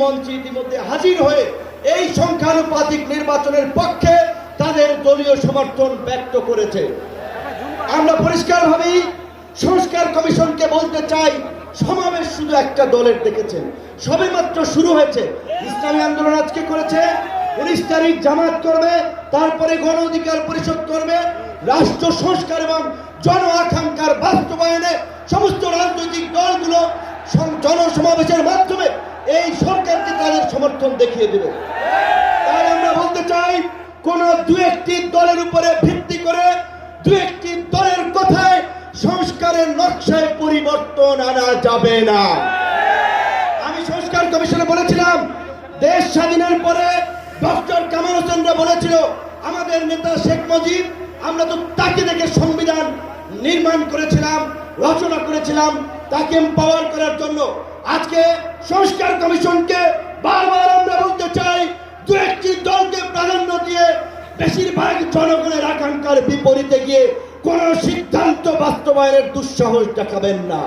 মঞ্চে ইতিমধ্যে হাজির হয়ে এই সংখ্যানুপাতিক নির্বাচনের পক্ষে তাদের দলীয় সমর্থন ব্যক্ত করেছে। আমরা পরিষ্কারভাবেই সংস্কার কমিশনকে বলতে চাই, সমাবেশ শুধু একটা দলের দেখেছেন, সবেমাত্র শুরু হয়েছে। ইসলামী আন্দোলন আজকে করেছে, 19 তারিখ জামাত করবে, তারপরে গণ অধিকার পরিষদ করবে। রাষ্ট্র সংস্কার এবং জন আকাঙ্ক্ষার বাস্তবায়নে সমস্ত রাজনৈতিক দলগুলো জনসমাবেশের মাধ্যমে এই সরকারকে তাদের সমর্থন দেখিয়ে দেবে। তাই আমরা বলতে চাই, কোন দু একটি দলের উপরে ভিত্তি করে দু একটি দলের কথায় সংস্কারের নকশায় পরিবর্তন আনা যাবে না। আমি সংস্কার কমিশনে বলেছিলাম, দেশ স্বাধীনের পরে ডক্টর কামাল হোসেনরা বলেছিল, আমাদের নেতা শেখ মুজিব, আমরা তো তাকে দেখে সংবিধান নির্মাণ করেছিলাম, রচনা করেছিলাম, তাকে এম্পাওয়ার করার জন্য। আজকে সংস্কার কমিশনকে বারবার আমরা বলতে চাই, দু একটি দলকে প্রাধান্য দিয়ে বেশিরভাগ জনগণের আকাঙ্ক্ষার বিপরীতে গিয়ে কোন সিদ্ধান্ত বাস্তবায়নের দুঃসাহস দেখাবেন না।